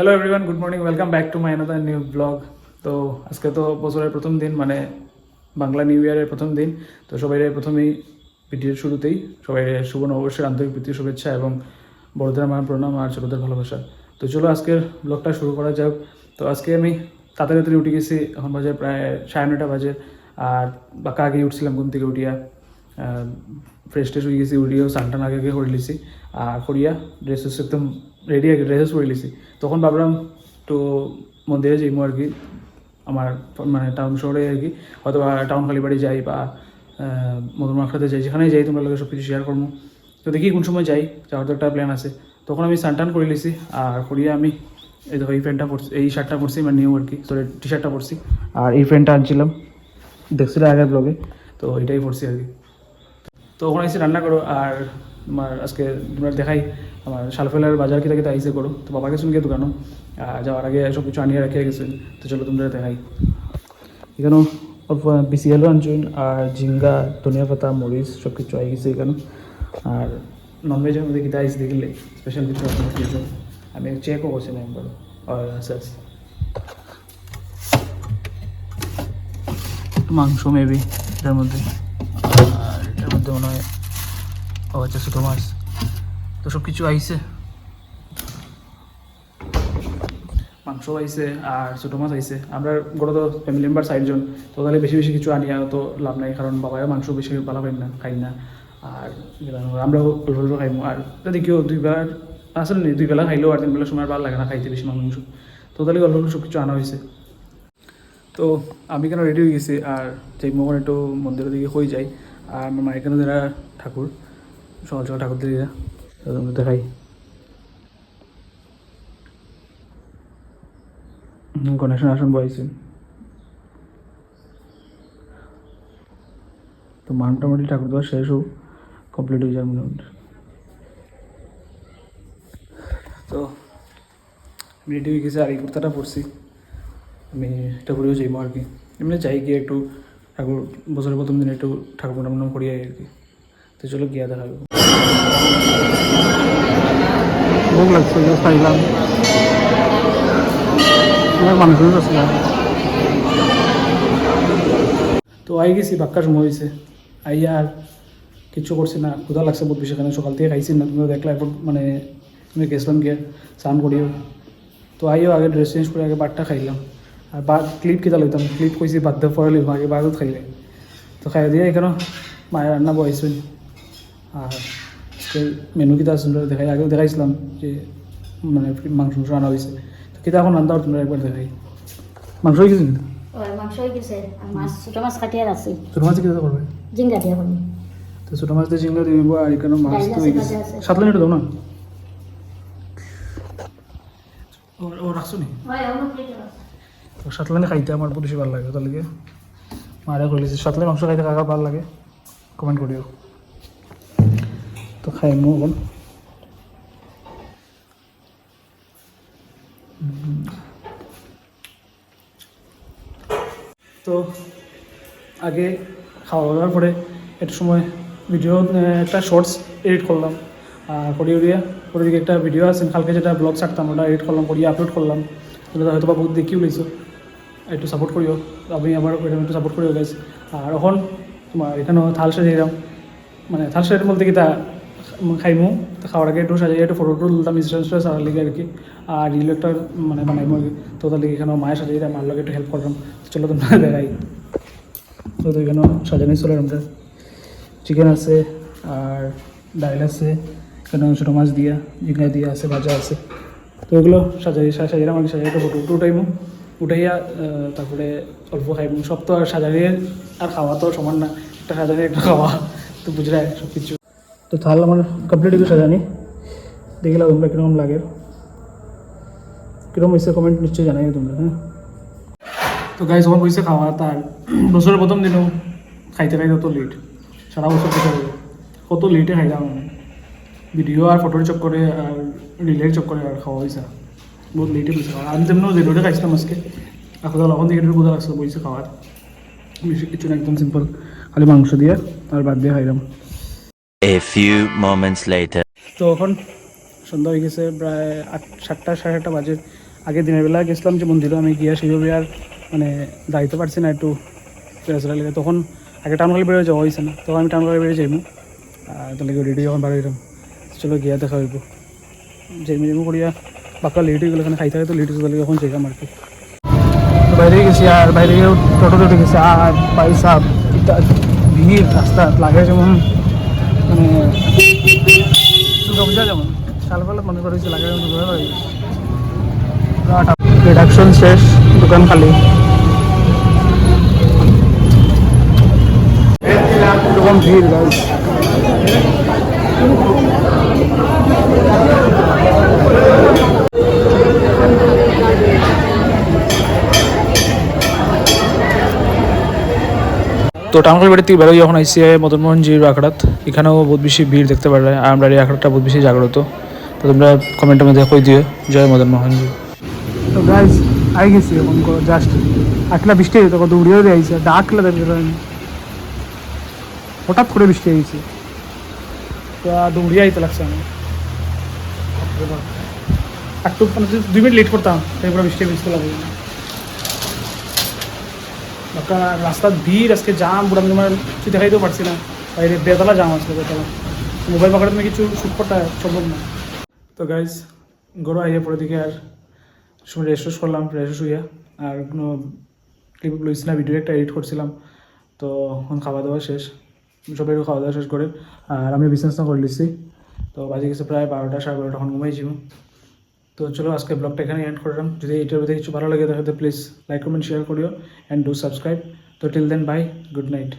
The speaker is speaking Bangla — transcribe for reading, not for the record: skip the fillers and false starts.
Hello everyone, good morning, welcome back to my another new blog. তো আজকে তো বছরের প্রথম দিন, মানে বাংলা নিউ ইয়ারের প্রথম দিন। তো সবাই প্রথমেই ভিডিওর শুরুতেই সবাই শুভ নববর্ষের আন্তরিক প্রীতি শুভেচ্ছা এবং বড়দের আমার প্রণাম আর ছোটদের ভালোবাসা। তো চলো আজকের ব্লগটা শুরু করা যাক। তো আজকে আমি তাড়াতাড়ি উঠে গেছি, এখন বাজে প্রায় 9:30 বাজে। আর বাঁকা আগেই উঠছিলাম ঘুম থেকে উঠিয়া, ফ্রেশ ট্রেশ হয়ে গেছি, উঠিয়েও স্নান আগে আগে করে লিছি আর করিয়া ড্রেস একদম রেডি আগে ড্রেসেস পরে লিছি। তখন ভাবলাম একটু মন্দিরে যাইমো আর কি, আমার মানে টাউন শহরে আর কি, হয়তো বা টাউন কালীবাড়ি যাই বা মধুমাখাতে যাই, যেখানেই যাই তোমরা লোক সব কিছু শেয়ার করবো। তো দেখি কোন সময় যাই, যাওয়ার তো একটা প্ল্যান আছে। তখন আমি স্নান করে লিছি আর করিয়া আমি এই দেখো এই প্যান্টটা পরছি, এই শার্টটা পরছি, মানে নিউ আর কি, সরি টি শার্টটা পরছি। আর এই প্যান্টটা আনছিলাম, দেখছিলে আগের ব্লগে, তো এটাই পরছি আর কি। তো ওখানে এসে রান্না করো আর তোমার আজকে তোমরা দেখাই আমার শালফেলার বাজার কিতা কিতা আইসে করো। তো বাবাকে শুনকে দোকানো যাওয়ার আগে সব কিছু আনিয়ে রাখিয়ে গেছেন। তো চলো তোমরা দেখাই। এখানেও অল্প বিসিএলও আনছেন আর ঝিঙ্গা, ধনিয়া পাতা, মরিচ সব কিছু আই গেছে এখানে। আর ননভেজের মধ্যে কিতা আইসে দেখিলে স্পেশাল কিছু আপনার কিছু আমি চেকও করছি না একবার। আচ্ছা আচ্ছা, মাংস মেবি এটার মধ্যে, আর এটার মধ্যে মনে হয় আচ্ছা ছোটো মাছ। তো সব কিছু আইসে, মাংস আইসে আর ছোটো মাছ আইসে। আমরা গোটা তো ফ্যামিলি মেম্বার 6 জন, তো তাহলে বেশি বেশি কিছু আনিয়া তো লাভ নাই, কারণ বাবাও মাংস বেশি ভালো খাই না। আর আমরাও অল্প অল্প খাইমো। আর যদি কেউ 2 বেলার আসলে নেই, 2 বেলা খাইলেও আর 3 বেলার সময় ভালো লাগে না খাইতে বেশি মাংস, তো তাহলে অল্প অল্প সব কিছু আনা হয়েছে। তো আমি কেন রেডি হয়ে গেছি আর যাই মোহন একটু মন্দিরের দিকে হয়ে যাই। আর আমার মা এখানে যারা ঠাকুর, সকাল সকাল ঠাকুর দিয়ে দেখাই। গণেশের আসন বয়েছে, তো মোটামুটি ঠাকুর দেওয়া শেষ হোক, কমপ্লিট হয়ে যায় মোটামুটি। তো আমি রেডি হয়ে গেছি আর এই কুর্তাটা পরছি। আমি ঠাকুরেও যাইবো আর কি, এমনি যাই গিয়ে একটু ঠাকুর বছরের প্রথম দিন একটু ঠাকুর প্রণাম করি আর কি। তো চলো গিয়া দেখা যাবে। ভোগ লাগছে, খাইলাম মানুষ আসলে। তো আই গেছি, বাক্কার সময় হয়েছে আই আর কিছু করছি না, ক্ষুধা লাগছে বহুত বেশি, এখানে সকাল থেকে খাইছি না, তুমি দেখলা এরপর মানে তুমি গেছিলাম গিয়ে স্নান করিও। তো আইও আগে ড্রেস চেঞ্জ করে আগে বাদটা খাইলাম। আর বাদ ক্লিপ কিতা লইতাম, ক্লিপ কইছি বাদ দিয়ে পরে লইব, আগে বাদত খাইলে। তো খাই দিয়ে এখানে মায়ের রান্না বহাইছেন। আর আজকে মেনু কিতা আছে তোমরা দেখাই, আগেও দেখাইছিলাম যে মানে মাংস মাংস আনা হয়েছে। তো কিতা এখন রান্না তোমরা একবার দেখাই। মাংস হয়ে গেছে কিন্তু মাংস হয়ে গেছে আর মাছ, ছোটো মাছ কাটিয়ে রাখছি। ছোটো মাছ কিতা করবে? জিঙ্গা দিয়ে করবো। তো ছোটো মাছ দিয়ে চিংড়ি দিব আর এখানে মাছ তো হয়ে গেছে। সাতলা নিতে দাও না, ও রাখছো নি? তো সাতলানি খাইতে আমার বেশি ভালো লাগে, তাহলে মারা করলেছি সাতলাই মাংস খাইতে কাকার ভালো লাগে, কমেন্ট করিও। তো খাই মো এখন। তো আগে খাওয়া দাওয়ার পরে একটু সময় ভিডিও, একটা শর্টস এডিট করলাম আর করিয়ে পরে দিকে একটা ভিডিও আছে কালকে যেটা ব্লগ ছাড়তাম, ওটা এডিট করলাম, করিয়ে আপলোড করলাম। তাহলে হয়তো বা বহুত দেখিও লইছো, একটু সাপোর্ট করিও, আমি আবার ওইরকম একটু সাপোর্ট করিও গাইজ। আর এখন তোমার এখানেও থাল সাজাইলাম, মানে থাল সাজাই বলতে কি তা খাইমু, তো খাওয়ার আগে একটু সাজাই একটু ফটো তুলতাম ইনস্টাগ্রামে সারার লিগে আর কি। আর রিল একটা মানে বানাইমো আর কি, তো তার লিগে এখানেও মায়ের সাজাই মার লাগে একটু হেল্প করলাম। চলো তোমরা দেখাই। তো এখানেও সাজানি চলে, আমাদের চিকেন আছে আর ডাইল আছে, এখানে ছোটো মাছ দিয়া ঝিঙ্গা দিয়া আছে, ভাজা আছে। তো ওগুলো সাজাইলাম আর কি, সাজাই একটা ফটো উঠাইমু, উঠাইয়া তারপরে অল্প খাইমু। সব তো আর সাজাইয়ে আর খাওয়া তো সমান না, একটা সাজানি একটা খাওয়া, তো বুঝলাই সব কিছু। তো তাহলে আমার কমপ্লিট একটু সাজানি দেখিলাম তোমরা কীরকম লাগে, কীরকম হয়েছে কমেন্ট নিশ্চয়ই জানাই তোমরা। হ্যাঁ, তো গাইজ যখন হয়েছে খাওয়া, তার বছরের প্রথম দিনও খাইতে খাইতে কত লেট, সারা বছর থেকে কত লেটে খাইলাম, ভিডিও আর ফটোর চক্করে আর রিলের চক্করে আর খাওয়া হয়েছে বহুত লেটে বসে খাওয়া। আমি তেমন রেডিওটা খাইছিলাম আজকে, এখন তখন থেকে একটু বোঝা লাগছে বইছে খাওয়ার, বেশি কিছু না, একদম সিম্পল, খালি মাংস দিয়ে আর বাদ দিয়ে খাইলাম। A few moments later. তো এখন সন্ধ্যা হয়ে গেছে প্রায় 7টা সাড়ে 7টা বাজে। আগে দিনের বেলা গেছিলাম যে মন্দিরে, আমি গিয়া সেইভাবে আর মানে যাইতে পারছি না, একটু ফেরাচেরা লেগে। তখন আগে টাউন হলে বেরোয় যাওয়া হয়েছে না, তখন আমি টাউন হলে বেরিয়ে যাইমু, আর তাহলে রেডি যখন বার হইলাম, চলো গিয়া দেখা হইব। যেমনি যেমন করিয়া বাক্কা লেট হয়ে গেলে এখানে খাইতে হয়, তো লেট হয়ে গেলে এখন যাইলাম আর কি। তো বাইরে গেছি, আর বাইরে গিয়েও টোটোতে উঠে গেছি, আর পয়সা ভিড় রাস্তা লাগে যেমন মানে দুর্গা পূজা যেমন সালবেলা মনে করেছি লাগে যেমন দুর্গা হয়ে গেছে। রিডাকশন শেষ, দোকান খালি। এরকম ভিড় গাইজ। তো টাউনখালি বাড়ি থেকে বেরোই যখন আইসি মদন মোহনজির আখড়াত, এখানেও বহুত বেশি ভিড় দেখতে পারে, আর আমরা এই আখড়াটা বহুত বেশি জাগ্রত। তো তোমরা কমেন্টের মধ্যে কই দিও জয় মদন মোহনজি। তো গাইজ আই গেছি এখন জাস্ট আটলা বৃষ্টি হয়েছে, তখন দৌড়িয়েও দিয়ে আইসি, ডাকলে হঠাৎ করে বৃষ্টি হয়ে গেছে, তো দৌড়িয়ে আইতে লাগছে আমি একটু মানে 2 মিনিট লেট করতাম, তারপরে বৃষ্টি ভিজতে লাগবে। রাস্তার ভিড় আজকে জাম, বুড়া মানে কিছু দেখাইতেও পারছি না, বাইরে বেতলা জাম আজকে, বেতলা মোবাইল পাকড়ে তুমি কিছু শ্যুট করতে সম্ভব না। তো গাইজ গরু আইয়া পরে দিকে আর সময় রেস্ট করলাম, ফ্রেশ হইয়া, আর কোনো ক্লিপ লইছি না, ভিডিও একটা এডিট করছিলাম। তো এখন খাওয়া দাওয়া শেষ, সবাই খাওয়া দাওয়া শেষ করে আর আমি বিজনেসটা করে লিছি। তো বাজে গেছে প্রায় 12টা 12:30, তখন ঘুমাই যাবো। তো চলো আজকে ব্লগটা এখানে এন্ড করলাম। যদি এইটার মধ্যে কিছু ভালো লাগে তাহলে প্লিজ লাইক কমেন্ট শেয়ার করিও অ্যান্ড ডু সাবস্ক্রাইব। তো till then bye, good night.